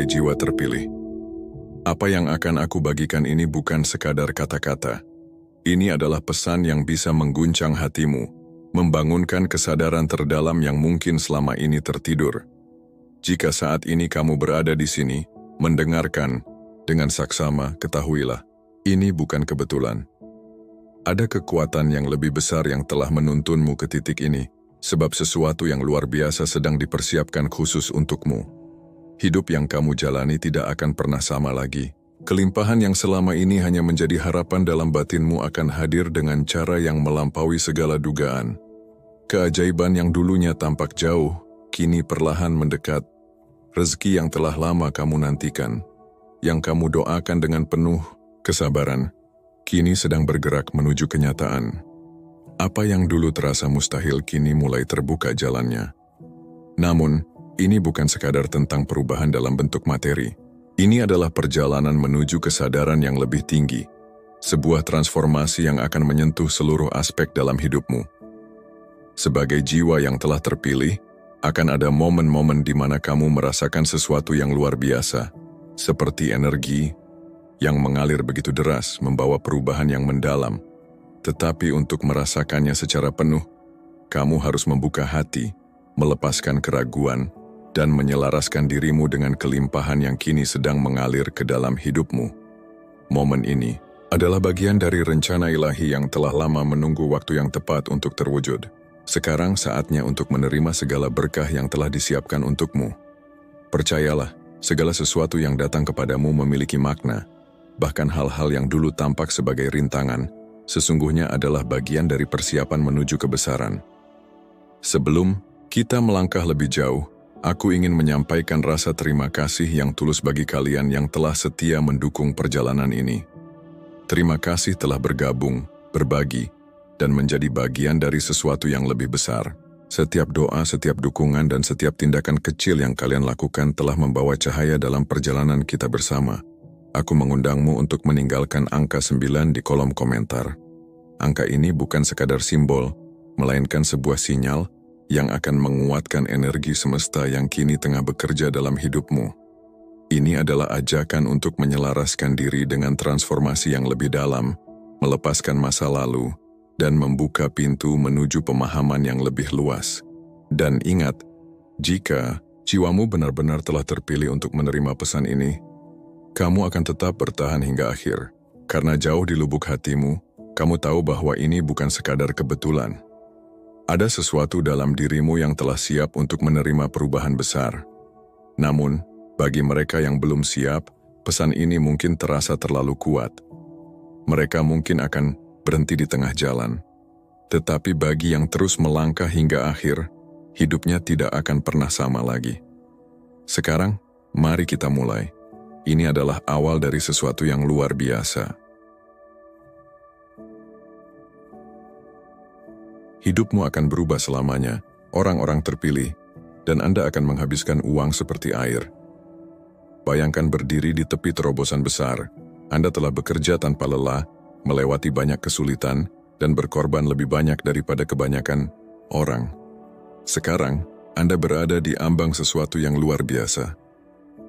Hai jiwa terpilih. Apa yang akan aku bagikan ini bukan sekadar kata-kata. Ini adalah pesan yang bisa mengguncang hatimu, membangunkan kesadaran terdalam yang mungkin selama ini tertidur. Jika saat ini kamu berada di sini, mendengarkan, dengan saksama, ketahuilah, ini bukan kebetulan. Ada kekuatan yang lebih besar yang telah menuntunmu ke titik ini, sebab sesuatu yang luar biasa sedang dipersiapkan khusus untukmu. Hidup yang kamu jalani tidak akan pernah sama lagi. Kelimpahan yang selama ini hanya menjadi harapan dalam batinmu akan hadir dengan cara yang melampaui segala dugaan. Keajaiban yang dulunya tampak jauh, kini perlahan mendekat. Rezeki yang telah lama kamu nantikan, yang kamu doakan dengan penuh kesabaran, kini sedang bergerak menuju kenyataan. Apa yang dulu terasa mustahil kini mulai terbuka jalannya. Namun, ini bukan sekadar tentang perubahan dalam bentuk materi. Ini adalah perjalanan menuju kesadaran yang lebih tinggi, sebuah transformasi yang akan menyentuh seluruh aspek dalam hidupmu. Sebagai jiwa yang telah terpilih, akan ada momen-momen di mana kamu merasakan sesuatu yang luar biasa, seperti energi yang mengalir begitu deras membawa perubahan yang mendalam. Tetapi untuk merasakannya secara penuh, kamu harus membuka hati, melepaskan keraguan, dan menyelaraskan dirimu dengan kelimpahan yang kini sedang mengalir ke dalam hidupmu. Momen ini adalah bagian dari rencana ilahi yang telah lama menunggu waktu yang tepat untuk terwujud. Sekarang saatnya untuk menerima segala berkah yang telah disiapkan untukmu. Percayalah, segala sesuatu yang datang kepadamu memiliki makna. Bahkan hal-hal yang dulu tampak sebagai rintangan, sesungguhnya adalah bagian dari persiapan menuju kebesaran. Sebelum kita melangkah lebih jauh, aku ingin menyampaikan rasa terima kasih yang tulus bagi kalian yang telah setia mendukung perjalanan ini. Terima kasih telah bergabung, berbagi, dan menjadi bagian dari sesuatu yang lebih besar. Setiap doa, setiap dukungan, dan setiap tindakan kecil yang kalian lakukan telah membawa cahaya dalam perjalanan kita bersama. Aku mengundangmu untuk meninggalkan angka 9 di kolom komentar. Angka ini bukan sekadar simbol, melainkan sebuah sinyal yang akan menguatkan energi semesta yang kini tengah bekerja dalam hidupmu. Ini adalah ajakan untuk menyelaraskan diri dengan transformasi yang lebih dalam, melepaskan masa lalu, dan membuka pintu menuju pemahaman yang lebih luas. Dan ingat, jika jiwamu benar-benar telah terpilih untuk menerima pesan ini, kamu akan tetap bertahan hingga akhir. Karena jauh di lubuk hatimu, kamu tahu bahwa ini bukan sekadar kebetulan. Ada sesuatu dalam dirimu yang telah siap untuk menerima perubahan besar. Namun, bagi mereka yang belum siap, pesan ini mungkin terasa terlalu kuat. Mereka mungkin akan berhenti di tengah jalan. Tetapi bagi yang terus melangkah hingga akhir, hidupnya tidak akan pernah sama lagi. Sekarang, mari kita mulai. Ini adalah awal dari sesuatu yang luar biasa. Hidupmu akan berubah selamanya, orang-orang terpilih, dan Anda akan menghabiskan uang seperti air. Bayangkan berdiri di tepi terobosan besar. Anda telah bekerja tanpa lelah, melewati banyak kesulitan, dan berkorban lebih banyak daripada kebanyakan orang. Sekarang, Anda berada di ambang sesuatu yang luar biasa.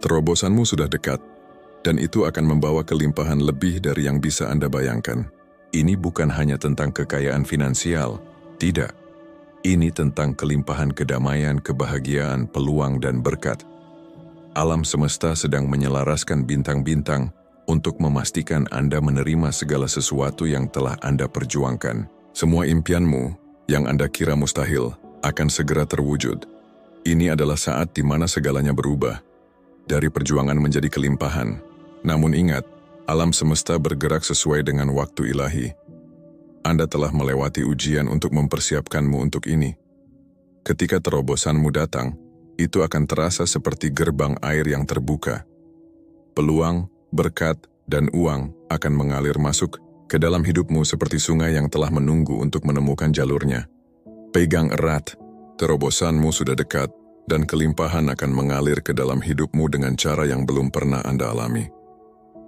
Terobosanmu sudah dekat, dan itu akan membawa kelimpahan lebih dari yang bisa Anda bayangkan. Ini bukan hanya tentang kekayaan finansial. Tidak, ini tentang kelimpahan kedamaian, kebahagiaan, peluang, dan berkat. Alam semesta sedang menyelaraskan bintang-bintang untuk memastikan Anda menerima segala sesuatu yang telah Anda perjuangkan. Semua impianmu yang Anda kira mustahil akan segera terwujud. Ini adalah saat di mana segalanya berubah, dari perjuangan menjadi kelimpahan. Namun ingat, alam semesta bergerak sesuai dengan waktu ilahi. Anda telah melewati ujian untuk mempersiapkanmu untuk ini. Ketika terobosanmu datang, itu akan terasa seperti gerbang air yang terbuka. Peluang, berkat, dan uang akan mengalir masuk ke dalam hidupmu seperti sungai yang telah menunggu untuk menemukan jalurnya. Pegang erat, terobosanmu sudah dekat, dan kelimpahan akan mengalir ke dalam hidupmu dengan cara yang belum pernah Anda alami.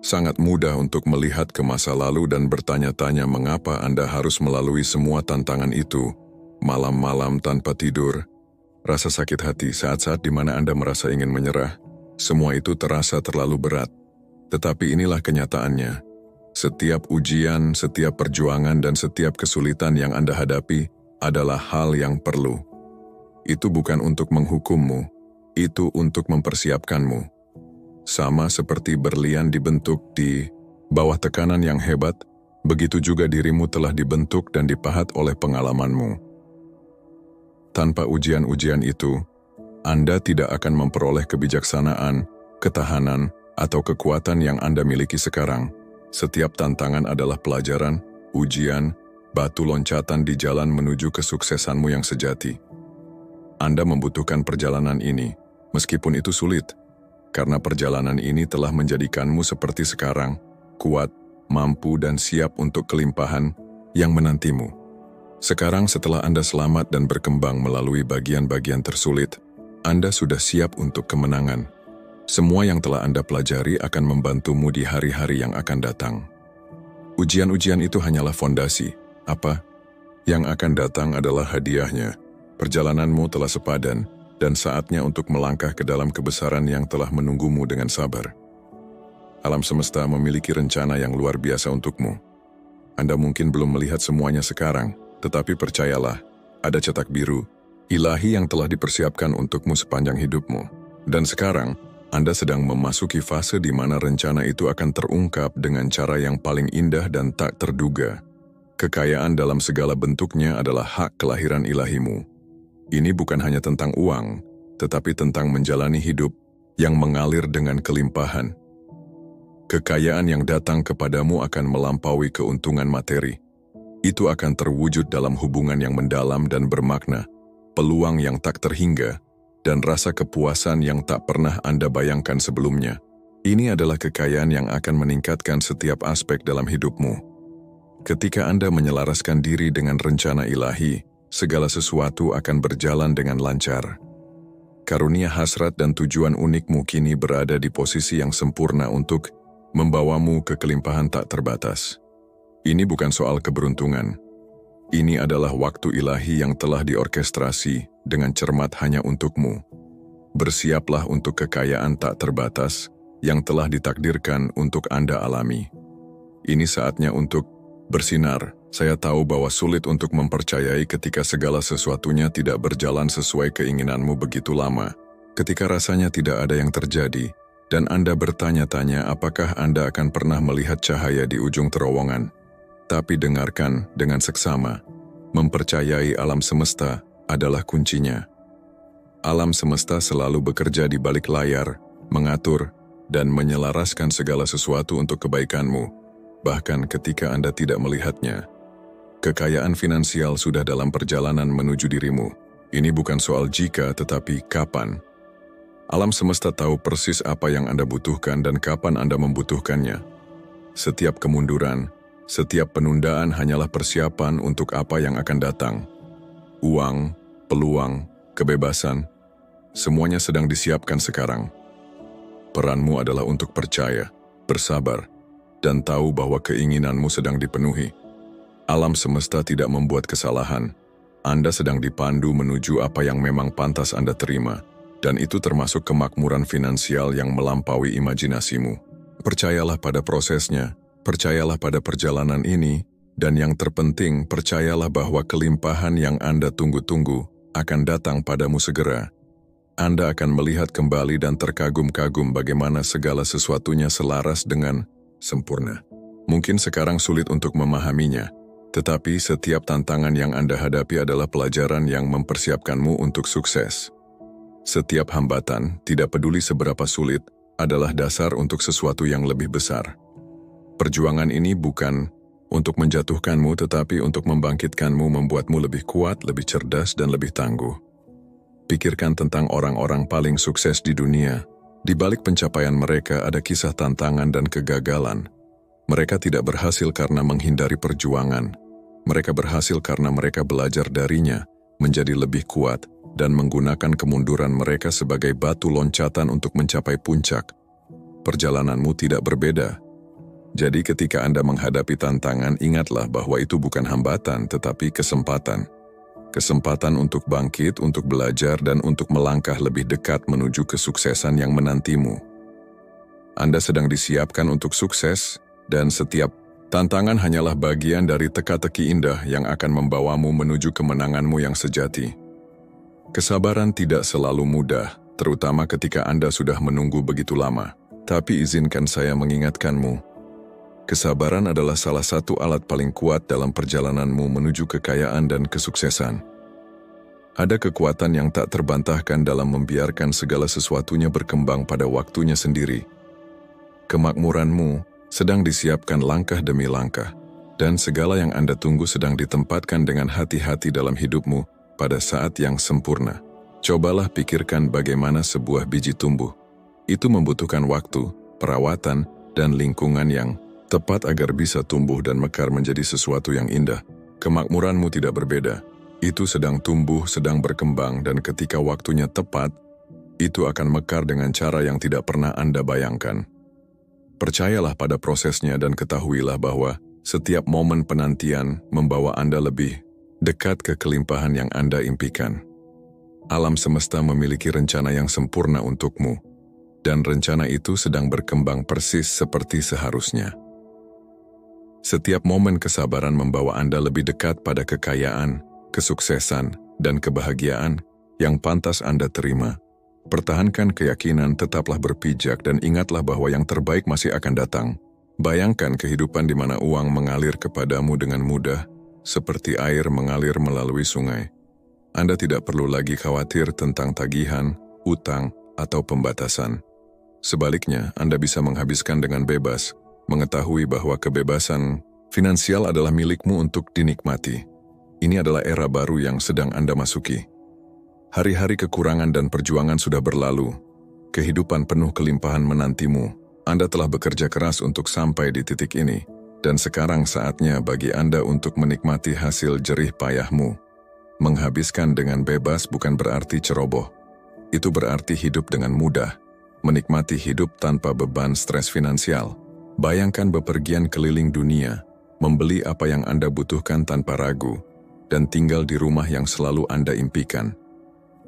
Sangat mudah untuk melihat ke masa lalu dan bertanya-tanya mengapa Anda harus melalui semua tantangan itu, malam-malam tanpa tidur, rasa sakit hati saat-saat di mana Anda merasa ingin menyerah, Semua itu terasa terlalu berat. Tetapi inilah kenyataannya. Setiap ujian, setiap perjuangan, dan setiap kesulitan yang Anda hadapi adalah hal yang perlu. Itu bukan untuk menghukummu, itu untuk mempersiapkanmu. Sama seperti berlian dibentuk di bawah tekanan yang hebat, begitu juga dirimu telah dibentuk dan dipahat oleh pengalamanmu. Tanpa ujian-ujian itu, Anda tidak akan memperoleh kebijaksanaan, ketahanan, atau kekuatan yang Anda miliki sekarang. Setiap tantangan adalah pelajaran, ujian, batu loncatan di jalan menuju kesuksesanmu yang sejati. Anda membutuhkan perjalanan ini, meskipun itu sulit, karena perjalanan ini telah menjadikanmu seperti sekarang, kuat, mampu, dan siap untuk kelimpahan yang menantimu. Sekarang setelah Anda selamat dan berkembang melalui bagian-bagian tersulit, Anda sudah siap untuk kemenangan. Semua yang telah Anda pelajari akan membantumu di hari-hari yang akan datang. Ujian-ujian itu hanyalah fondasi. Apa? Yang akan datang adalah hadiahnya. Perjalananmu telah sepadan, dan saatnya untuk melangkah ke dalam kebesaran yang telah menunggumu dengan sabar. Alam semesta memiliki rencana yang luar biasa untukmu. Anda mungkin belum melihat semuanya sekarang, tetapi percayalah, ada cetak biru, ilahi yang telah dipersiapkan untukmu sepanjang hidupmu. Dan sekarang, Anda sedang memasuki fase di mana rencana itu akan terungkap dengan cara yang paling indah dan tak terduga. Kekayaan dalam segala bentuknya adalah hak kelahiran ilahimu. Ini bukan hanya tentang uang, tetapi tentang menjalani hidup yang mengalir dengan kelimpahan. Kekayaan yang datang kepadamu akan melampaui keuntungan materi. Itu akan terwujud dalam hubungan yang mendalam dan bermakna, peluang yang tak terhingga, dan rasa kepuasan yang tak pernah Anda bayangkan sebelumnya. Ini adalah kekayaan yang akan meningkatkan setiap aspek dalam hidupmu. Ketika Anda menyelaraskan diri dengan rencana ilahi, segala sesuatu akan berjalan dengan lancar. Karunia hasrat dan tujuan unikmu kini berada di posisi yang sempurna untuk membawamu ke kelimpahan tak terbatas. Ini bukan soal keberuntungan. Ini adalah waktu ilahi yang telah diorkestrasi dengan cermat hanya untukmu. Bersiaplah untuk kekayaan tak terbatas yang telah ditakdirkan untuk Anda alami. Ini saatnya untuk bersinar. Saya tahu bahwa sulit untuk mempercayai ketika segala sesuatunya tidak berjalan sesuai keinginanmu begitu lama, ketika rasanya tidak ada yang terjadi, dan Anda bertanya-tanya apakah Anda akan pernah melihat cahaya di ujung terowongan. Tapi dengarkan dengan seksama, mempercayai alam semesta adalah kuncinya. Alam semesta selalu bekerja di balik layar, mengatur, dan menyelaraskan segala sesuatu untuk kebaikanmu, bahkan ketika Anda tidak melihatnya. Kekayaan finansial sudah dalam perjalanan menuju dirimu. Ini bukan soal jika, tetapi kapan. Alam semesta tahu persis apa yang Anda butuhkan dan kapan Anda membutuhkannya. Setiap kemunduran, setiap penundaan hanyalah persiapan untuk apa yang akan datang. Uang, peluang, kebebasan, semuanya sedang disiapkan sekarang. Peranmu adalah untuk percaya, bersabar, dan tahu bahwa keinginanmu sedang dipenuhi. Alam semesta tidak membuat kesalahan. Anda sedang dipandu menuju apa yang memang pantas Anda terima, dan itu termasuk kemakmuran finansial yang melampaui imajinasimu. Percayalah pada prosesnya, percayalah pada perjalanan ini, dan yang terpenting, percayalah bahwa kelimpahan yang Anda tunggu-tunggu akan datang padamu segera. Anda akan melihat kembali dan terkagum-kagum bagaimana segala sesuatunya selaras dengan sempurna. Mungkin sekarang sulit untuk memahaminya, tetapi setiap tantangan yang Anda hadapi adalah pelajaran yang mempersiapkanmu untuk sukses. Setiap hambatan, tidak peduli seberapa sulit, adalah dasar untuk sesuatu yang lebih besar. Perjuangan ini bukan untuk menjatuhkanmu, tetapi untuk membangkitkanmu, membuatmu lebih kuat, lebih cerdas, dan lebih tangguh. Pikirkan tentang orang-orang paling sukses di dunia. Di balik pencapaian mereka ada kisah tantangan dan kegagalan. Mereka tidak berhasil karena menghindari perjuangan. Mereka berhasil karena mereka belajar darinya, menjadi lebih kuat, dan menggunakan kemunduran mereka sebagai batu loncatan untuk mencapai puncak. Perjalananmu tidak berbeda. Jadi ketika Anda menghadapi tantangan, ingatlah bahwa itu bukan hambatan, tetapi kesempatan. kesempatan untuk bangkit, untuk belajar, dan untuk melangkah lebih dekat menuju kesuksesan yang menantimu. Anda sedang disiapkan untuk sukses, dan setiap tantangan hanyalah bagian dari teka-teki indah yang akan membawamu menuju kemenanganmu yang sejati. Kesabaran tidak selalu mudah, terutama ketika Anda sudah menunggu begitu lama. Tapi izinkan saya mengingatkanmu, kesabaran adalah salah satu alat paling kuat dalam perjalananmu menuju kekayaan dan kesuksesan. Ada kekuatan yang tak terbantahkan dalam membiarkan segala sesuatunya berkembang pada waktunya sendiri. Kemakmuranmu sedang disiapkan langkah demi langkah, dan segala yang Anda tunggu sedang ditempatkan dengan hati-hati dalam hidupmu pada saat yang sempurna. Cobalah pikirkan bagaimana sebuah biji tumbuh. Itu membutuhkan waktu, perawatan, dan lingkungan yang tepat agar bisa tumbuh dan mekar menjadi sesuatu yang indah. Kemakmuranmu tidak berbeda. Itu sedang tumbuh, sedang berkembang, dan ketika waktunya tepat, itu akan mekar dengan cara yang tidak pernah Anda bayangkan. Percayalah pada prosesnya dan ketahuilah bahwa setiap momen penantian membawa Anda lebih dekat ke kelimpahan yang Anda impikan. Alam semesta memiliki rencana yang sempurna untukmu, dan rencana itu sedang berkembang persis seperti seharusnya. Setiap momen kesabaran membawa Anda lebih dekat pada kekayaan, kesuksesan, dan kebahagiaan yang pantas Anda terima. Pertahankan keyakinan, tetaplah berpijak, dan ingatlah bahwa yang terbaik masih akan datang. Bayangkan kehidupan di mana uang mengalir kepadamu dengan mudah, seperti air mengalir melalui sungai. Anda tidak perlu lagi khawatir tentang tagihan, utang, atau pembatasan. Sebaliknya, Anda bisa menghabiskan dengan bebas, mengetahui bahwa kebebasan finansial adalah milikmu untuk dinikmati. Ini adalah era baru yang sedang Anda masuki. Hari-hari kekurangan dan perjuangan sudah berlalu. Kehidupan penuh kelimpahan menantimu. Anda telah bekerja keras untuk sampai di titik ini. Dan sekarang saatnya bagi Anda untuk menikmati hasil jerih payahmu. Menghabiskan dengan bebas bukan berarti ceroboh. Itu berarti hidup dengan mudah, menikmati hidup tanpa beban stres finansial. Bayangkan bepergian keliling dunia, membeli apa yang Anda butuhkan tanpa ragu, dan tinggal di rumah yang selalu Anda impikan.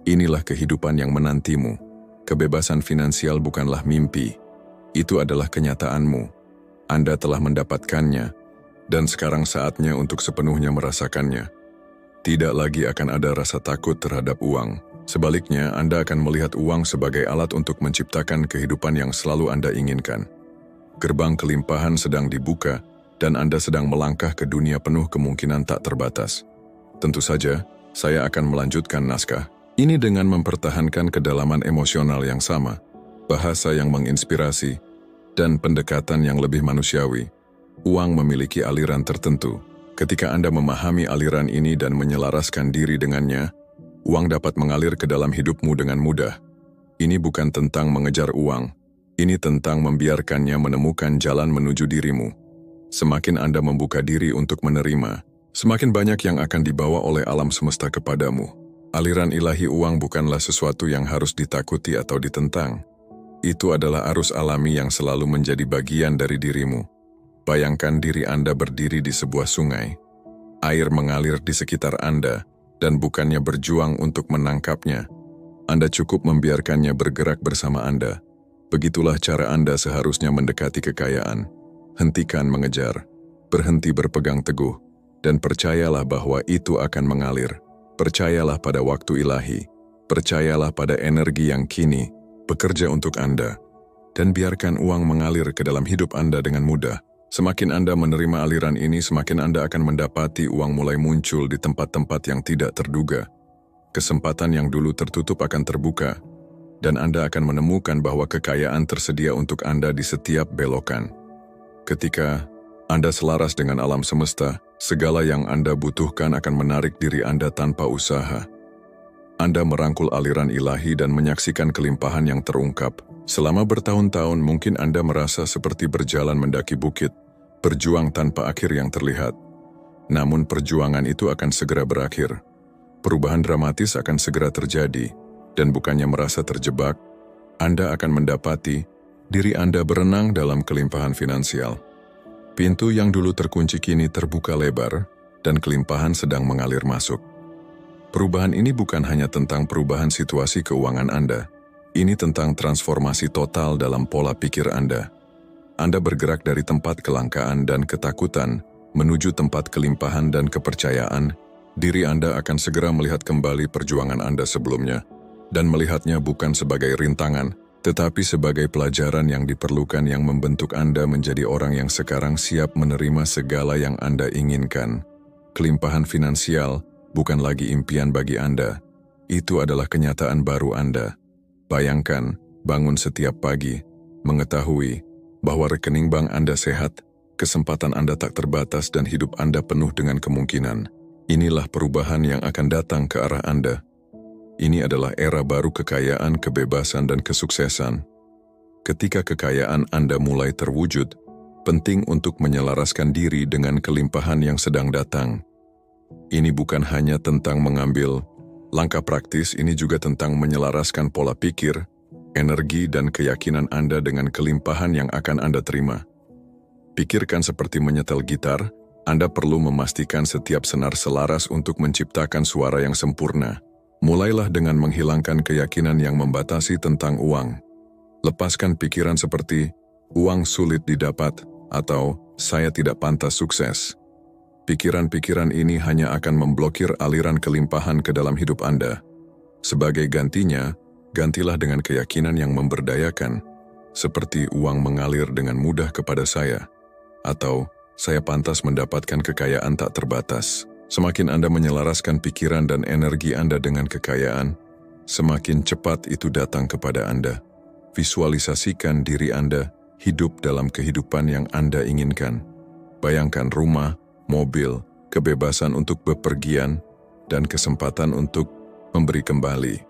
Inilah kehidupan yang menantimu. Kebebasan finansial bukanlah mimpi. Itu adalah kenyataanmu. Anda telah mendapatkannya, dan sekarang saatnya untuk sepenuhnya merasakannya. Tidak lagi akan ada rasa takut terhadap uang. Sebaliknya, Anda akan melihat uang sebagai alat untuk menciptakan kehidupan yang selalu Anda inginkan. Gerbang kelimpahan sedang dibuka, dan Anda sedang melangkah ke dunia penuh kemungkinan tak terbatas. Tentu saja, saya akan melanjutkan naskah ini dengan mempertahankan kedalaman emosional yang sama, bahasa yang menginspirasi, dan pendekatan yang lebih manusiawi. Uang memiliki aliran tertentu. Ketika Anda memahami aliran ini dan menyelaraskan diri dengannya, uang dapat mengalir ke dalam hidupmu dengan mudah. Ini bukan tentang mengejar uang. Ini tentang membiarkannya menemukan jalan menuju dirimu. Semakin Anda membuka diri untuk menerima, semakin banyak yang akan dibawa oleh alam semesta kepadamu. Aliran ilahi uang bukanlah sesuatu yang harus ditakuti atau ditentang. Itu adalah arus alami yang selalu menjadi bagian dari dirimu. Bayangkan diri Anda berdiri di sebuah sungai. Air mengalir di sekitar Anda, dan bukannya berjuang untuk menangkapnya. Anda cukup membiarkannya bergerak bersama Anda. Begitulah cara Anda seharusnya mendekati kekayaan. Hentikan mengejar, berhenti berpegang teguh, dan percayalah bahwa itu akan mengalir. Percayalah pada waktu ilahi. Percayalah pada energi yang kini bekerja untuk Anda, dan biarkan uang mengalir ke dalam hidup Anda dengan mudah. Semakin Anda menerima aliran ini, semakin Anda akan mendapati uang mulai muncul di tempat-tempat yang tidak terduga. Kesempatan yang dulu tertutup akan terbuka, dan Anda akan menemukan bahwa kekayaan tersedia untuk Anda di setiap belokan. Ketika Anda selaras dengan alam semesta, segala yang Anda butuhkan akan menarik diri Anda tanpa usaha. Anda merangkul aliran ilahi dan menyaksikan kelimpahan yang terungkap. Selama bertahun-tahun mungkin Anda merasa seperti berjalan mendaki bukit, berjuang tanpa akhir yang terlihat. Namun perjuangan itu akan segera berakhir. Perubahan dramatis akan segera terjadi, dan bukannya merasa terjebak, Anda akan mendapati diri Anda berenang dalam kelimpahan finansial. Pintu yang dulu terkunci kini terbuka lebar, dan kelimpahan sedang mengalir masuk. Perubahan ini bukan hanya tentang perubahan situasi keuangan Anda. Ini tentang transformasi total dalam pola pikir Anda. Anda bergerak dari tempat kelangkaan dan ketakutan menuju tempat kelimpahan dan kepercayaan. Diri Anda akan segera melihat kembali perjuangan Anda sebelumnya dan melihatnya bukan sebagai rintangan, tetapi sebagai pelajaran yang diperlukan yang membentuk Anda menjadi orang yang sekarang siap menerima segala yang Anda inginkan. Kelimpahan finansial bukan lagi impian bagi Anda. Itu adalah kenyataan baru Anda. Bayangkan, bangun setiap pagi, mengetahui bahwa rekening bank Anda sehat, kesempatan Anda tak terbatas dan hidup Anda penuh dengan kemungkinan. Inilah perubahan yang akan datang ke arah Anda. Ini adalah era baru kekayaan, kebebasan, dan kesuksesan. Ketika kekayaan Anda mulai terwujud, penting untuk menyelaraskan diri dengan kelimpahan yang sedang datang. Ini bukan hanya tentang mengambil langkah praktis, ini juga tentang menyelaraskan pola pikir, energi, dan keyakinan Anda dengan kelimpahan yang akan Anda terima. Pikirkan seperti menyetel gitar, Anda perlu memastikan setiap senar selaras untuk menciptakan suara yang sempurna. Mulailah dengan menghilangkan keyakinan yang membatasi tentang uang. Lepaskan pikiran seperti, uang sulit didapat, atau saya tidak pantas sukses. Pikiran-pikiran ini hanya akan memblokir aliran kelimpahan ke dalam hidup Anda. Sebagai gantinya, gantilah dengan keyakinan yang memberdayakan, seperti uang mengalir dengan mudah kepada saya, atau saya pantas mendapatkan kekayaan tak terbatas. Semakin Anda menyelaraskan pikiran dan energi Anda dengan kekayaan, semakin cepat itu datang kepada Anda. Visualisasikan diri Anda hidup dalam kehidupan yang Anda inginkan. Bayangkan rumah, mobil, kebebasan untuk bepergian, dan kesempatan untuk memberi kembali.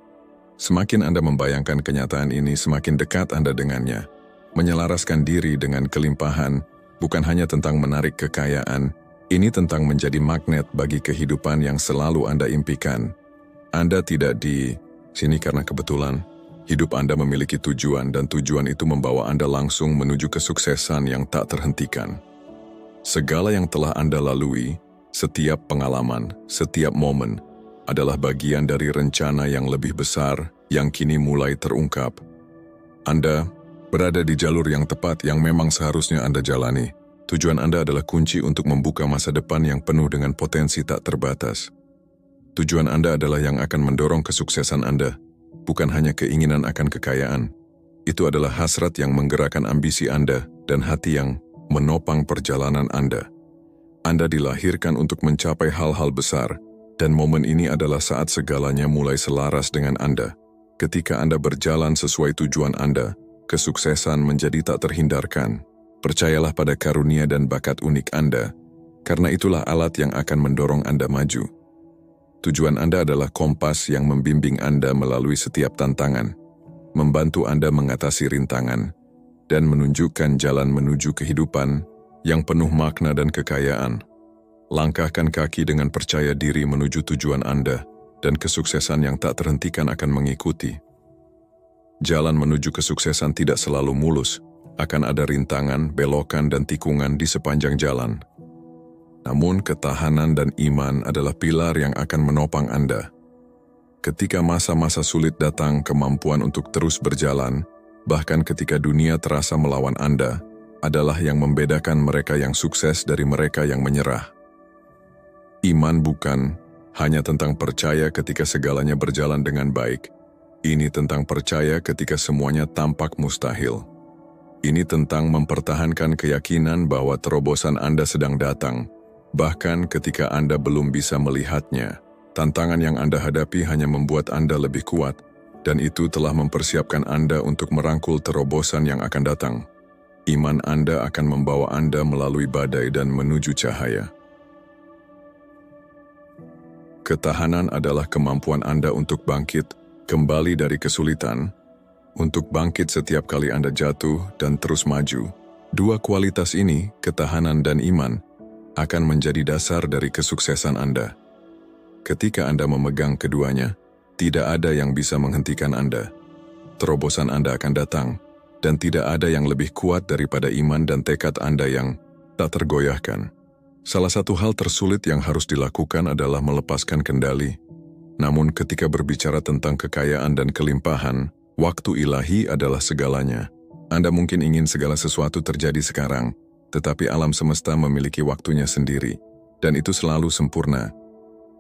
Semakin Anda membayangkan kenyataan ini, semakin dekat Anda dengannya. Menyelaraskan diri dengan kelimpahan bukan hanya tentang menarik kekayaan, ini tentang menjadi magnet bagi kehidupan yang selalu Anda impikan. Anda tidak di sini karena kebetulan. Hidup Anda memiliki tujuan dan tujuan itu membawa Anda langsung menuju kesuksesan yang tak terhentikan. Segala yang telah Anda lalui, setiap pengalaman, setiap momen, adalah bagian dari rencana yang lebih besar yang kini mulai terungkap. Anda berada di jalur yang tepat yang memang seharusnya Anda jalani. Tujuan Anda adalah kunci untuk membuka masa depan yang penuh dengan potensi tak terbatas. Tujuan Anda adalah yang akan mendorong kesuksesan Anda, bukan hanya keinginan akan kekayaan. Itu adalah hasrat yang menggerakkan ambisi Anda dan hati yang menopang perjalanan Anda. Anda dilahirkan untuk mencapai hal-hal besar, dan momen ini adalah saat segalanya mulai selaras dengan Anda. Ketika Anda berjalan sesuai tujuan Anda, kesuksesan menjadi tak terhindarkan. Percayalah pada karunia dan bakat unik Anda, karena itulah alat yang akan mendorong Anda maju. Tujuan Anda adalah kompas yang membimbing Anda melalui setiap tantangan, membantu Anda mengatasi rintangan, dan menunjukkan jalan menuju kehidupan yang penuh makna dan kekayaan. Langkahkan kaki dengan percaya diri menuju tujuan Anda, dan kesuksesan yang tak terhentikan akan mengikuti. Jalan menuju kesuksesan tidak selalu mulus. Akan ada rintangan, belokan, dan tikungan di sepanjang jalan. Namun ketahanan dan iman adalah pilar yang akan menopang Anda. Ketika masa-masa sulit datang, kemampuan untuk terus berjalan, bahkan ketika dunia terasa melawan Anda, adalah yang membedakan mereka yang sukses dari mereka yang menyerah. Iman bukan hanya tentang percaya ketika segalanya berjalan dengan baik. Ini tentang percaya ketika semuanya tampak mustahil. Ini tentang mempertahankan keyakinan bahwa terobosan Anda sedang datang, bahkan ketika Anda belum bisa melihatnya. Tantangan yang Anda hadapi hanya membuat Anda lebih kuat, dan itu telah mempersiapkan Anda untuk merangkul terobosan yang akan datang. Iman Anda akan membawa Anda melalui badai dan menuju cahaya. Ketahanan adalah kemampuan Anda untuk bangkit kembali dari kesulitan, untuk bangkit setiap kali Anda jatuh dan terus maju. Dua kualitas ini, ketahanan dan iman, akan menjadi dasar dari kesuksesan Anda. Ketika Anda memegang keduanya, tidak ada yang bisa menghentikan Anda. Terobosan Anda akan datang, dan tidak ada yang lebih kuat daripada iman dan tekad Anda yang tak tergoyahkan. Salah satu hal tersulit yang harus dilakukan adalah melepaskan kendali. Namun ketika berbicara tentang kekayaan dan kelimpahan, waktu ilahi adalah segalanya. Anda mungkin ingin segala sesuatu terjadi sekarang, tetapi alam semesta memiliki waktunya sendiri, dan itu selalu sempurna.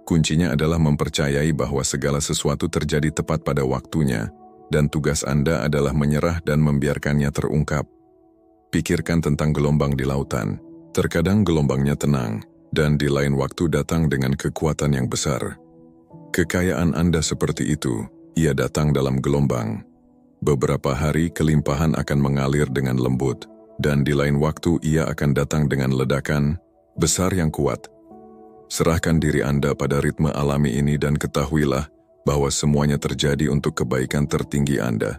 Kuncinya adalah mempercayai bahwa segala sesuatu terjadi tepat pada waktunya, dan tugas Anda adalah menyerah dan membiarkannya terungkap. Pikirkan tentang gelombang di lautan. Terkadang gelombangnya tenang, dan di lain waktu datang dengan kekuatan yang besar. Kekayaan Anda seperti itu, ia datang dalam gelombang. Beberapa hari kelimpahan akan mengalir dengan lembut, dan di lain waktu ia akan datang dengan ledakan besar yang kuat. Serahkan diri Anda pada ritme alami ini dan ketahuilah bahwa semuanya terjadi untuk kebaikan tertinggi Anda.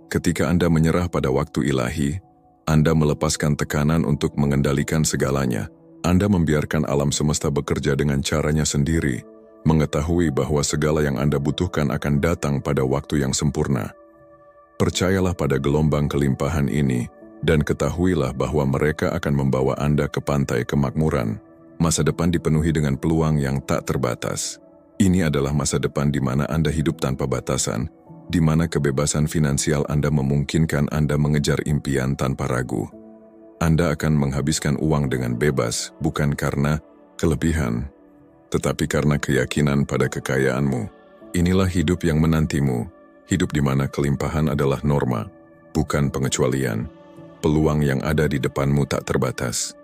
Ketika Anda menyerah pada waktu ilahi, Anda melepaskan tekanan untuk mengendalikan segalanya. Anda membiarkan alam semesta bekerja dengan caranya sendiri, mengetahui bahwa segala yang Anda butuhkan akan datang pada waktu yang sempurna. Percayalah pada gelombang kelimpahan ini, dan ketahuilah bahwa mereka akan membawa Anda ke pantai kemakmuran. Masa depan dipenuhi dengan peluang yang tak terbatas. Ini adalah masa depan di mana Anda hidup tanpa batasan, di mana kebebasan finansial Anda memungkinkan Anda mengejar impian tanpa ragu. Anda akan menghabiskan uang dengan bebas, bukan karena kelebihan, tetapi karena keyakinan pada kekayaanmu. Inilah hidup yang menantimu, hidup di mana kelimpahan adalah norma, bukan pengecualian. Peluang yang ada di depanmu tak terbatas.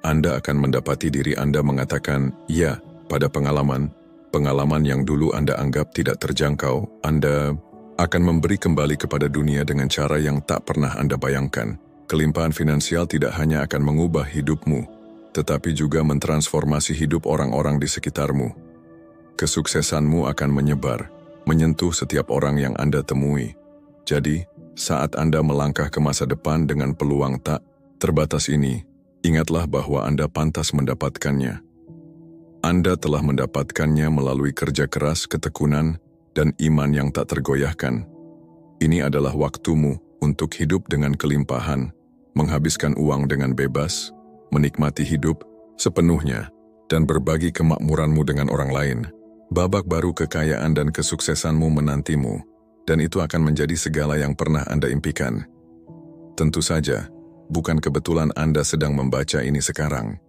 Anda akan mendapati diri Anda mengatakan ya pada pengalaman yang dulu Anda anggap tidak terjangkau. Anda akan memberi kembali kepada dunia dengan cara yang tak pernah Anda bayangkan. Kelimpahan finansial tidak hanya akan mengubah hidupmu, tetapi juga mentransformasi hidup orang-orang di sekitarmu. Kesuksesanmu akan menyebar, menyentuh setiap orang yang Anda temui. Jadi, saat Anda melangkah ke masa depan dengan peluang tak terbatas ini, ingatlah bahwa Anda pantas mendapatkannya. Anda telah mendapatkannya melalui kerja keras, ketekunan, dan iman yang tak tergoyahkan. Ini adalah waktumu untuk hidup dengan kelimpahan, menghabiskan uang dengan bebas, menikmati hidup sepenuhnya, dan berbagi kemakmuranmu dengan orang lain. Babak baru kekayaan dan kesuksesanmu menantimu, dan itu akan menjadi segala yang pernah Anda impikan. Tentu saja, bukan kebetulan Anda sedang membaca ini sekarang.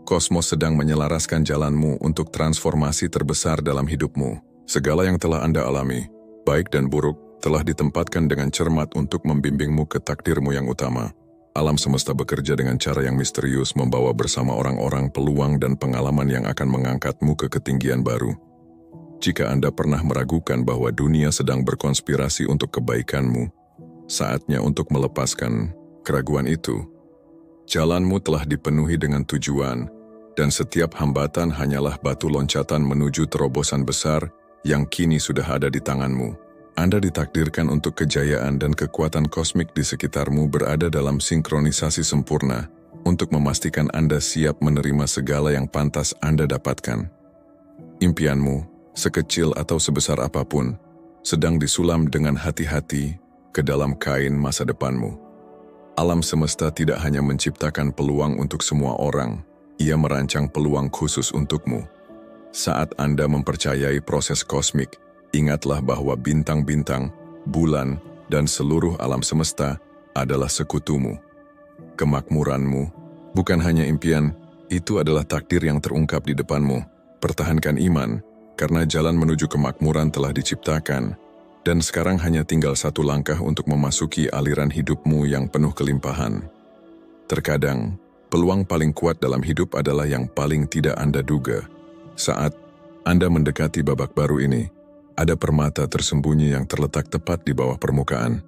Kosmos sedang menyelaraskan jalanmu untuk transformasi terbesar dalam hidupmu. Segala yang telah Anda alami, baik dan buruk, telah ditempatkan dengan cermat untuk membimbingmu ke takdirmu yang utama. Alam semesta bekerja dengan cara yang misterius, membawa bersama orang-orang peluang dan pengalaman yang akan mengangkatmu ke ketinggian baru. Jika Anda pernah meragukan bahwa dunia sedang berkonspirasi untuk kebaikanmu, saatnya untuk melepaskan keraguan itu. Jalanmu telah dipenuhi dengan tujuan, dan setiap hambatan hanyalah batu loncatan menuju terobosan besar yang kini sudah ada di tanganmu. Anda ditakdirkan untuk kejayaan, dan kekuatan kosmik di sekitarmu berada dalam sinkronisasi sempurna untuk memastikan Anda siap menerima segala yang pantas Anda dapatkan. Impianmu, sekecil atau sebesar apapun, sedang disulam dengan hati-hati ke dalam kain masa depanmu. Alam semesta tidak hanya menciptakan peluang untuk semua orang, ia merancang peluang khusus untukmu. Saat Anda mempercayai proses kosmik, ingatlah bahwa bintang-bintang, bulan, dan seluruh alam semesta adalah sekutumu. Kemakmuranmu bukan hanya impian, itu adalah takdir yang terungkap di depanmu. Pertahankan iman, karena jalan menuju kemakmuran telah diciptakan, dan sekarang hanya tinggal satu langkah untuk memasuki aliran hidupmu yang penuh kelimpahan. Terkadang, peluang paling kuat dalam hidup adalah yang paling tidak Anda duga. Saat Anda mendekati babak baru ini, ada permata tersembunyi yang terletak tepat di bawah permukaan.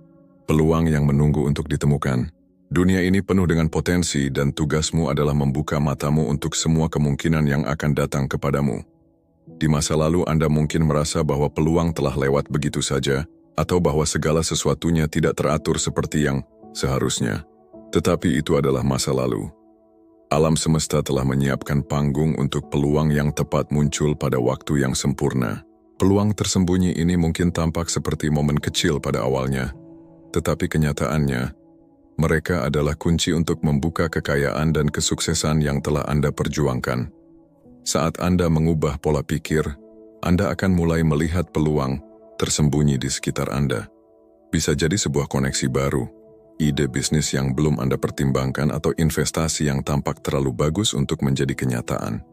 Peluang yang menunggu untuk ditemukan. Dunia ini penuh dengan potensi, dan tugasmu adalah membuka matamu untuk semua kemungkinan yang akan datang kepadamu. Di masa lalu Anda mungkin merasa bahwa peluang telah lewat begitu saja, atau bahwa segala sesuatunya tidak teratur seperti yang seharusnya. Tetapi itu adalah masa lalu. Alam semesta telah menyiapkan panggung untuk peluang yang tepat muncul pada waktu yang sempurna. Peluang tersembunyi ini mungkin tampak seperti momen kecil pada awalnya, tetapi kenyataannya, mereka adalah kunci untuk membuka kekayaan dan kesuksesan yang telah Anda perjuangkan. Saat Anda mengubah pola pikir, Anda akan mulai melihat peluang tersembunyi di sekitar Anda. Bisa jadi sebuah koneksi baru, ide bisnis yang belum Anda pertimbangkan atau investasi yang tampak terlalu bagus untuk menjadi kenyataan.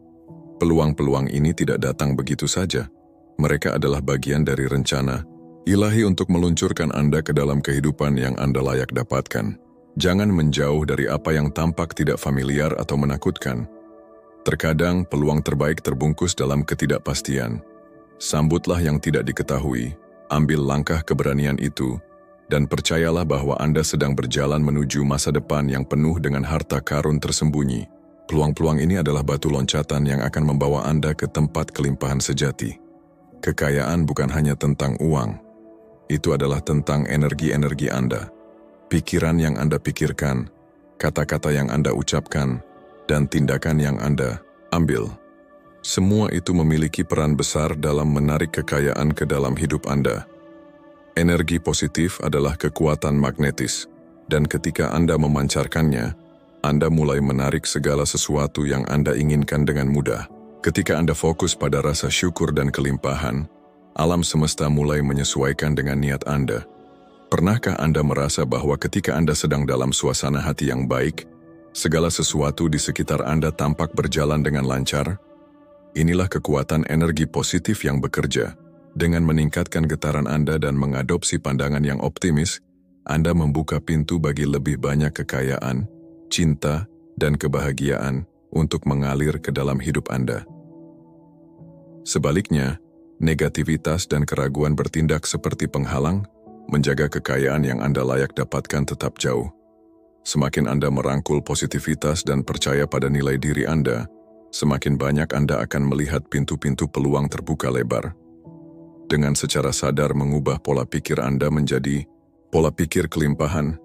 Peluang-peluang ini tidak datang begitu saja. Mereka adalah bagian dari rencana ilahi untuk meluncurkan Anda ke dalam kehidupan yang Anda layak dapatkan. Jangan menjauh dari apa yang tampak tidak familiar atau menakutkan. Terkadang peluang terbaik terbungkus dalam ketidakpastian. Sambutlah yang tidak diketahui, ambil langkah keberanian itu, dan percayalah bahwa Anda sedang berjalan menuju masa depan yang penuh dengan harta karun tersembunyi. Peluang-peluang ini adalah batu loncatan yang akan membawa Anda ke tempat kelimpahan sejati. Kekayaan bukan hanya tentang uang, itu adalah tentang energi-energi Anda, pikiran yang Anda pikirkan, kata-kata yang Anda ucapkan, dan tindakan yang Anda ambil. Semua itu memiliki peran besar dalam menarik kekayaan ke dalam hidup Anda. Energi positif adalah kekuatan magnetis, dan ketika Anda memancarkannya, Anda mulai menarik segala sesuatu yang Anda inginkan dengan mudah. Ketika Anda fokus pada rasa syukur dan kelimpahan, alam semesta mulai menyesuaikan dengan niat Anda. Pernahkah Anda merasa bahwa ketika Anda sedang dalam suasana hati yang baik, segala sesuatu di sekitar Anda tampak berjalan dengan lancar? Inilah kekuatan energi positif yang bekerja. Dengan meningkatkan getaran Anda dan mengadopsi pandangan yang optimis, Anda membuka pintu bagi lebih banyak kekayaan, cinta, dan kebahagiaan untuk mengalir ke dalam hidup Anda. Sebaliknya, negativitas dan keraguan bertindak seperti penghalang, menjaga kekayaan yang Anda layak dapatkan tetap jauh. Semakin Anda merangkul positivitas dan percaya pada nilai diri Anda, semakin banyak Anda akan melihat pintu-pintu peluang terbuka lebar. Dengan secara sadar mengubah pola pikir Anda menjadi pola pikir kelimpahan,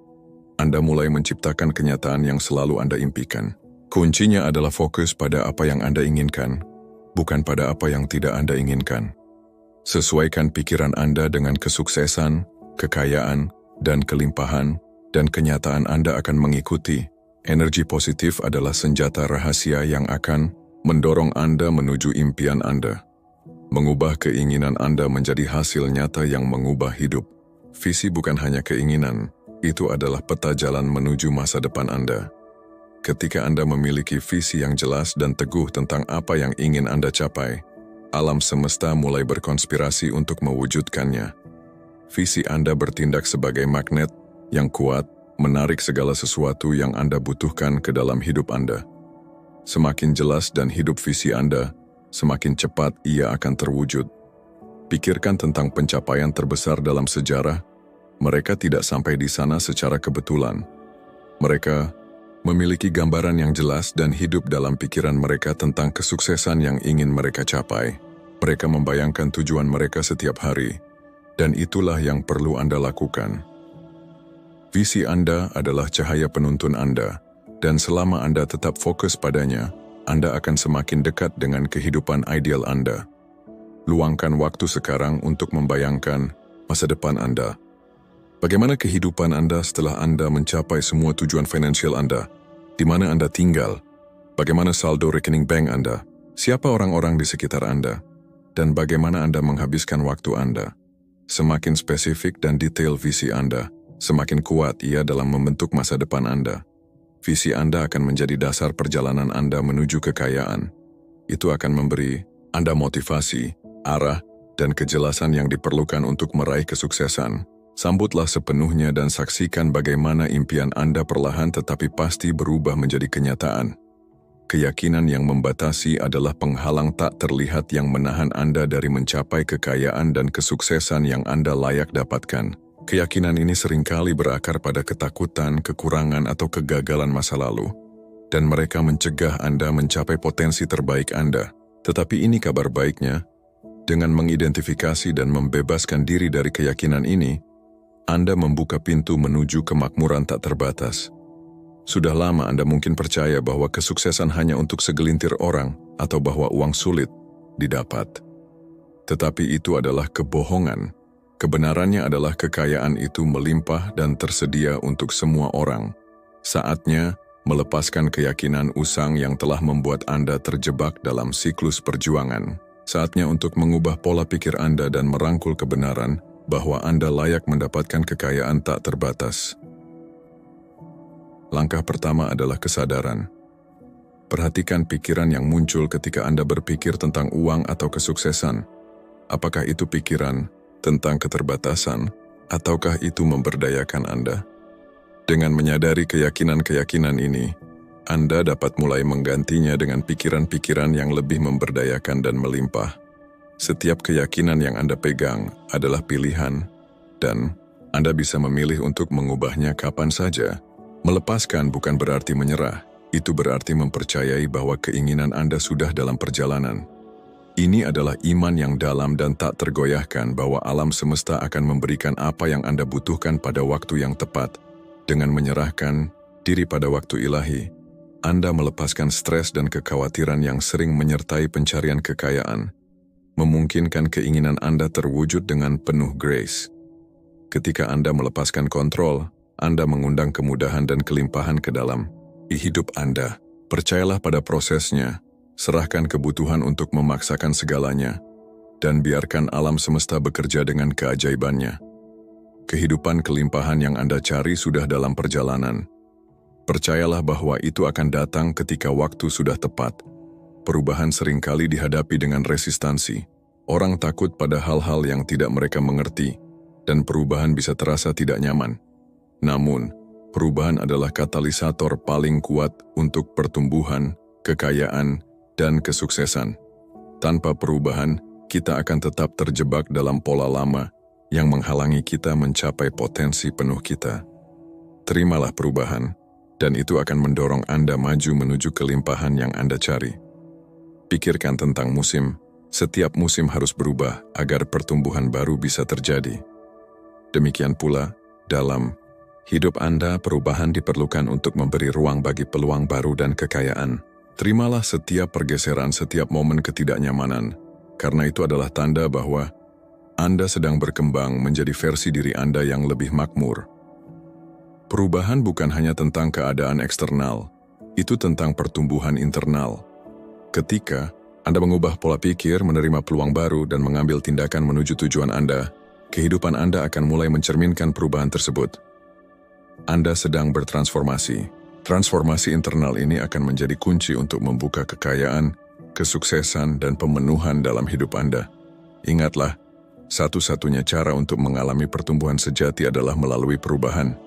Anda mulai menciptakan kenyataan yang selalu Anda impikan. Kuncinya adalah fokus pada apa yang Anda inginkan, bukan pada apa yang tidak Anda inginkan. Sesuaikan pikiran Anda dengan kesuksesan, kekayaan, dan kelimpahan, dan kenyataan Anda akan mengikuti. Energi positif adalah senjata rahasia yang akan mendorong Anda menuju impian Anda. Mengubah keinginan Anda menjadi hasil nyata yang mengubah hidup. Visi bukan hanya keinginan, itu adalah peta jalan menuju masa depan Anda. Ketika Anda memiliki visi yang jelas dan teguh tentang apa yang ingin Anda capai, alam semesta mulai berkonspirasi untuk mewujudkannya. Visi Anda bertindak sebagai magnet yang kuat, menarik segala sesuatu yang Anda butuhkan ke dalam hidup Anda. Semakin jelas dan hidup visi Anda, semakin cepat ia akan terwujud. Pikirkan tentang pencapaian terbesar dalam sejarah. Mereka tidak sampai di sana secara kebetulan. Mereka memiliki gambaran yang jelas dan hidup dalam pikiran mereka tentang kesuksesan yang ingin mereka capai. Mereka membayangkan tujuan mereka setiap hari, dan itulah yang perlu Anda lakukan. Visi Anda adalah cahaya penuntun Anda, dan selama Anda tetap fokus padanya, Anda akan semakin dekat dengan kehidupan ideal Anda. Luangkan waktu sekarang untuk membayangkan masa depan Anda. Bagaimana kehidupan Anda setelah Anda mencapai semua tujuan finansial Anda? Di mana Anda tinggal? Bagaimana saldo rekening bank Anda? Siapa orang-orang di sekitar Anda? Dan bagaimana Anda menghabiskan waktu Anda? Semakin spesifik dan detail visi Anda, semakin kuat ia dalam membentuk masa depan Anda. Visi Anda akan menjadi dasar perjalanan Anda menuju kekayaan. Itu akan memberi Anda motivasi, arah, dan kejelasan yang diperlukan untuk meraih kesuksesan. Sambutlah sepenuhnya dan saksikan bagaimana impian Anda perlahan tetapi pasti berubah menjadi kenyataan. Keyakinan yang membatasi adalah penghalang tak terlihat yang menahan Anda dari mencapai kekayaan dan kesuksesan yang Anda layak dapatkan. Keyakinan ini seringkali berakar pada ketakutan, kekurangan, atau kegagalan masa lalu, dan mereka mencegah Anda mencapai potensi terbaik Anda. Tetapi ini kabar baiknya, dengan mengidentifikasi dan membebaskan diri dari keyakinan ini, Anda membuka pintu menuju kemakmuran tak terbatas. Sudah lama Anda mungkin percaya bahwa kesuksesan hanya untuk segelintir orang atau bahwa uang sulit didapat. Tetapi itu adalah kebohongan. Kebenarannya adalah kekayaan itu melimpah dan tersedia untuk semua orang. Saatnya melepaskan keyakinan usang yang telah membuat Anda terjebak dalam siklus perjuangan. Saatnya untuk mengubah pola pikir Anda dan merangkul kebenaran bahwa Anda layak mendapatkan kekayaan tak terbatas. Langkah pertama adalah kesadaran. Perhatikan pikiran yang muncul ketika Anda berpikir tentang uang atau kesuksesan. Apakah itu pikiran tentang keterbatasan, ataukah itu memberdayakan Anda? Dengan menyadari keyakinan-keyakinan ini, Anda dapat mulai menggantinya dengan pikiran-pikiran yang lebih memberdayakan dan melimpah. Setiap keyakinan yang Anda pegang adalah pilihan, dan Anda bisa memilih untuk mengubahnya kapan saja. Melepaskan bukan berarti menyerah, itu berarti mempercayai bahwa keinginan Anda sudah dalam perjalanan. Ini adalah iman yang dalam dan tak tergoyahkan bahwa alam semesta akan memberikan apa yang Anda butuhkan pada waktu yang tepat. Dengan menyerahkan diri pada waktu ilahi, Anda melepaskan stres dan kekhawatiran yang sering menyertai pencarian kekayaan, memungkinkan keinginan Anda terwujud dengan penuh grace. Ketika Anda melepaskan kontrol, Anda mengundang kemudahan dan kelimpahan ke dalam hidup Anda. Percayalah pada prosesnya, serahkan kebutuhan untuk memaksakan segalanya, dan biarkan alam semesta bekerja dengan keajaibannya. Kehidupan kelimpahan yang Anda cari sudah dalam perjalanan. Percayalah bahwa itu akan datang ketika waktu sudah tepat. Perubahan seringkali dihadapi dengan resistansi. Orang takut pada hal-hal yang tidak mereka mengerti, dan perubahan bisa terasa tidak nyaman. Namun, perubahan adalah katalisator paling kuat untuk pertumbuhan, kekayaan, dan kesuksesan. Tanpa perubahan, kita akan tetap terjebak dalam pola lama yang menghalangi kita mencapai potensi penuh kita. Terimalah perubahan, dan itu akan mendorong Anda maju menuju kelimpahan yang Anda cari. Pikirkan tentang musim. Setiap musim harus berubah agar pertumbuhan baru bisa terjadi. Demikian pula, dalam hidup Anda, perubahan diperlukan untuk memberi ruang bagi peluang baru dan kekayaan. Terimalah setiap pergeseran, setiap momen ketidaknyamanan, karena itu adalah tanda bahwa Anda sedang berkembang menjadi versi diri Anda yang lebih makmur. Perubahan bukan hanya tentang keadaan eksternal, itu tentang pertumbuhan internal. Ketika Anda mengubah pola pikir, menerima peluang baru, dan mengambil tindakan menuju tujuan Anda, kehidupan Anda akan mulai mencerminkan perubahan tersebut. Anda sedang bertransformasi. Transformasi internal ini akan menjadi kunci untuk membuka kekayaan, kesuksesan, dan pemenuhan dalam hidup Anda. Ingatlah, satu-satunya cara untuk mengalami pertumbuhan sejati adalah melalui perubahan.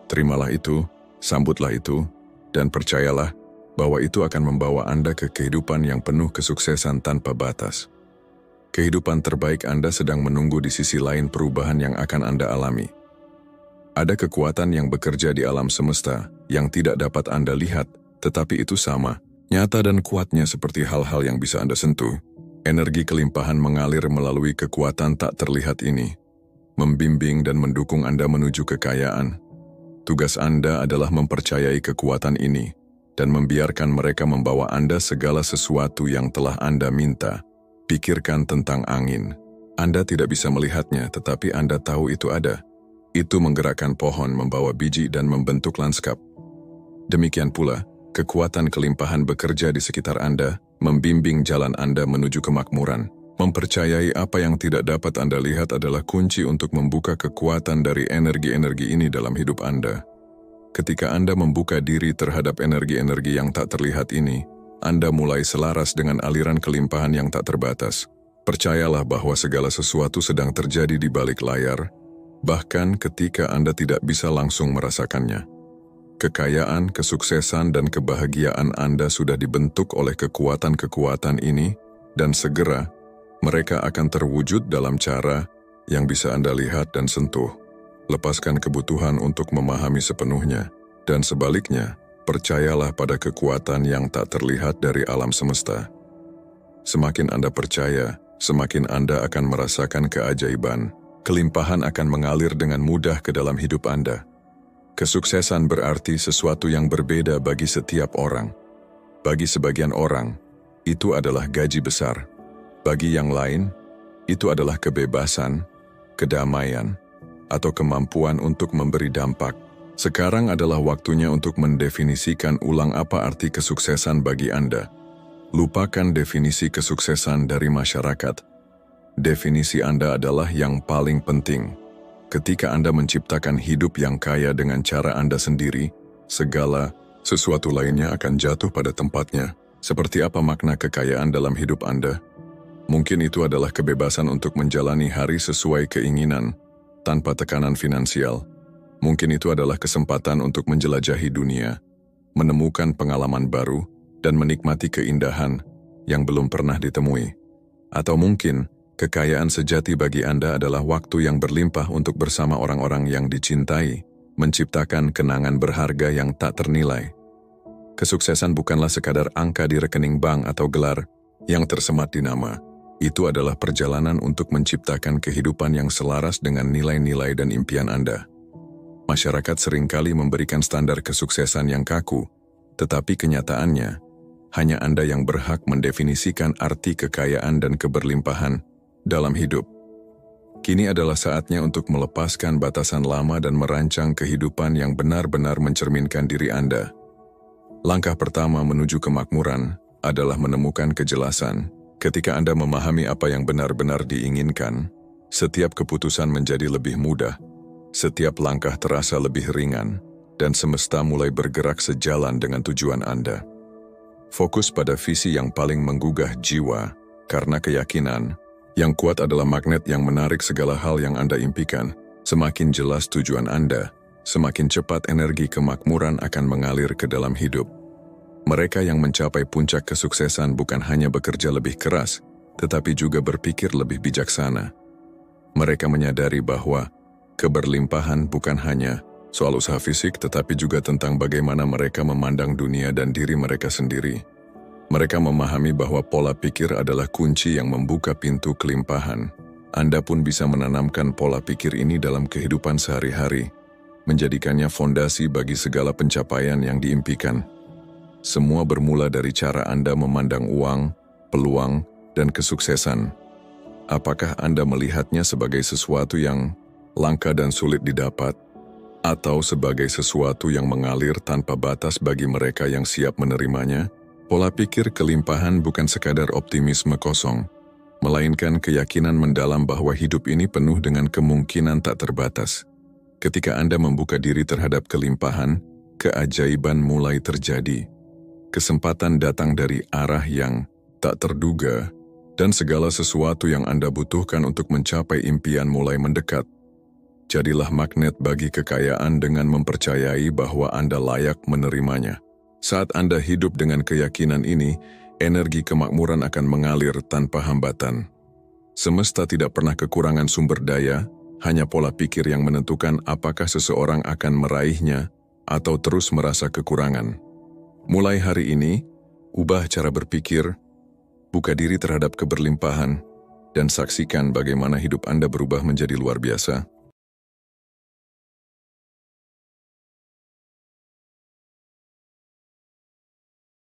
Terimalah itu, sambutlah itu, dan percayalah bahwa itu akan membawa Anda ke kehidupan yang penuh kesuksesan tanpa batas. Kehidupan terbaik Anda sedang menunggu di sisi lain perubahan yang akan Anda alami. Ada kekuatan yang bekerja di alam semesta yang tidak dapat Anda lihat, tetapi itu sama, nyata dan kuatnya seperti hal-hal yang bisa Anda sentuh. Energi kelimpahan mengalir melalui kekuatan tak terlihat ini, membimbing dan mendukung Anda menuju kekayaan. Tugas Anda adalah mempercayai kekuatan ini dan membiarkan mereka membawa Anda segala sesuatu yang telah Anda minta. Pikirkan tentang angin. Anda tidak bisa melihatnya, tetapi Anda tahu itu ada. Itu menggerakkan pohon, membawa biji, dan membentuk lanskap. Demikian pula, kekuatan kelimpahan bekerja di sekitar Anda, membimbing jalan Anda menuju kemakmuran. Mempercayai apa yang tidak dapat Anda lihat adalah kunci untuk membuka kekuatan dari energi-energi ini dalam hidup Anda. Ketika Anda membuka diri terhadap energi-energi yang tak terlihat ini, Anda mulai selaras dengan aliran kelimpahan yang tak terbatas. Percayalah bahwa segala sesuatu sedang terjadi di balik layar, bahkan ketika Anda tidak bisa langsung merasakannya. Kekayaan, kesuksesan, dan kebahagiaan Anda sudah dibentuk oleh kekuatan-kekuatan ini, dan segera mereka akan terwujud dalam cara yang bisa Anda lihat dan sentuh. Lepaskan kebutuhan untuk memahami sepenuhnya, dan sebaliknya, percayalah pada kekuatan yang tak terlihat dari alam semesta. Semakin Anda percaya, semakin Anda akan merasakan keajaiban. Kelimpahan akan mengalir dengan mudah ke dalam hidup Anda. Kesuksesan berarti sesuatu yang berbeda bagi setiap orang. Bagi sebagian orang, itu adalah gaji besar. Bagi yang lain, itu adalah kebebasan, kedamaian, atau kemampuan untuk memberi dampak. Sekarang adalah waktunya untuk mendefinisikan ulang apa arti kesuksesan bagi Anda. Lupakan definisi kesuksesan dari masyarakat. Definisi Anda adalah yang paling penting. Ketika Anda menciptakan hidup yang kaya dengan cara Anda sendiri, segala sesuatu lainnya akan jatuh pada tempatnya. Seperti apa makna kekayaan dalam hidup Anda? Mungkin itu adalah kebebasan untuk menjalani hari sesuai keinginan, tanpa tekanan finansial. Mungkin itu adalah kesempatan untuk menjelajahi dunia, menemukan pengalaman baru, dan menikmati keindahan yang belum pernah ditemui. Atau mungkin, kekayaan sejati bagi Anda adalah waktu yang berlimpah untuk bersama orang-orang yang dicintai, menciptakan kenangan berharga yang tak ternilai. Kesuksesan bukanlah sekadar angka di rekening bank atau gelar yang tersemat di nama. Itu adalah perjalanan untuk menciptakan kehidupan yang selaras dengan nilai-nilai dan impian Anda. Masyarakat seringkali memberikan standar kesuksesan yang kaku, tetapi kenyataannya, hanya Anda yang berhak mendefinisikan arti kekayaan dan keberlimpahan dalam hidup. Kini adalah saatnya untuk melepaskan batasan lama dan merancang kehidupan yang benar-benar mencerminkan diri Anda. Langkah pertama menuju kemakmuran adalah menemukan kejelasan. Ketika Anda memahami apa yang benar-benar diinginkan, setiap keputusan menjadi lebih mudah, setiap langkah terasa lebih ringan, dan semesta mulai bergerak sejalan dengan tujuan Anda. Fokus pada visi yang paling menggugah jiwa, karena keyakinan yang kuat adalah magnet yang menarik segala hal yang Anda impikan. Semakin jelas tujuan Anda, semakin cepat energi kemakmuran akan mengalir ke dalam hidup. Mereka yang mencapai puncak kesuksesan bukan hanya bekerja lebih keras, tetapi juga berpikir lebih bijaksana. Mereka menyadari bahwa keberlimpahan bukan hanya soal usaha fisik, tetapi juga tentang bagaimana mereka memandang dunia dan diri mereka sendiri. Mereka memahami bahwa pola pikir adalah kunci yang membuka pintu kelimpahan. Anda pun bisa menanamkan pola pikir ini dalam kehidupan sehari-hari, menjadikannya fondasi bagi segala pencapaian yang diimpikan. Semua bermula dari cara Anda memandang uang, peluang, dan kesuksesan. Apakah Anda melihatnya sebagai sesuatu yang langka dan sulit didapat, atau sebagai sesuatu yang mengalir tanpa batas bagi mereka yang siap menerimanya? Pola pikir kelimpahan bukan sekadar optimisme kosong, melainkan keyakinan mendalam bahwa hidup ini penuh dengan kemungkinan tak terbatas. Ketika Anda membuka diri terhadap kelimpahan, keajaiban mulai terjadi. Kesempatan datang dari arah yang tak terduga, dan segala sesuatu yang Anda butuhkan untuk mencapai impian mulai mendekat. Jadilah magnet bagi kekayaan dengan mempercayai bahwa Anda layak menerimanya. Saat Anda hidup dengan keyakinan ini, energi kemakmuran akan mengalir tanpa hambatan. Semesta tidak pernah kekurangan sumber daya, hanya pola pikir yang menentukan apakah seseorang akan meraihnya atau terus merasa kekurangan. Mulai hari ini, ubah cara berpikir, buka diri terhadap keberlimpahan, dan saksikan bagaimana hidup Anda berubah menjadi luar biasa.